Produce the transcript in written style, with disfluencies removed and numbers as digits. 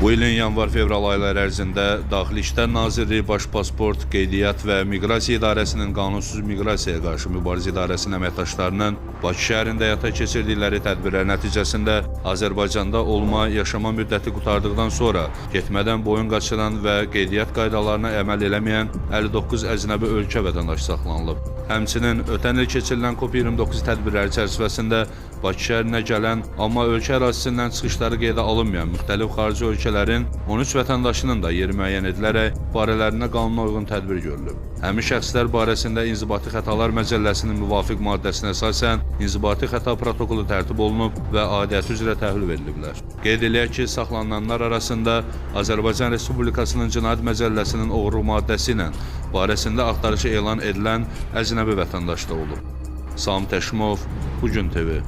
Bu ilin yanvar-fevral ayları ərzində Daxili İşlər Nazirliyi Baş Pasport, Qeydiyyat və Miqrasiya İdarəsinin Qanunsuz Miqrasiyaya qarşı mübarizə idarəsinin əməkdaşlarının Bakı şəhərində həyata keçirdikləri tədbirlər nəticəsində Azərbaycanda olma, yaşama müddəti qurtardıqdan sonra getmədən boyun qaçıran və qeydiyyat qaydalarına əməl eləməyən 59 əcnəbi ölkə vətəndaşı saxlanılıb. Həmçinin ötən il keçirilən COP29 tədbirləri çərçivəsində Bakı şəhərinə gələn, amma ölkə ərazisindən çıxışları qeydə alınmayan müxtəlif xarici ölkələrin 13 vətəndaşının da yeri müəyyən edilərək barələrinə qanuna uyğun tədbir görülüb. Həmin şəxslər barəsində İnzibati Xətalar Məcəlləsinin müvafiq maddəsinə əsasən İnzibati Xəta protokolu tərtib olunub və aidiyyəti üzrə təhvil veriliblər. Qeyd eləyək ki, saxlanılanlar arasında Azərbaycan Respublikasının Cinayət Məcəlləsinin oğurluq maddəsi ilə barəsində axtarışı elan edilən əcnəbi vətəndaş da olub. Sami Təşimov, Bugün TV.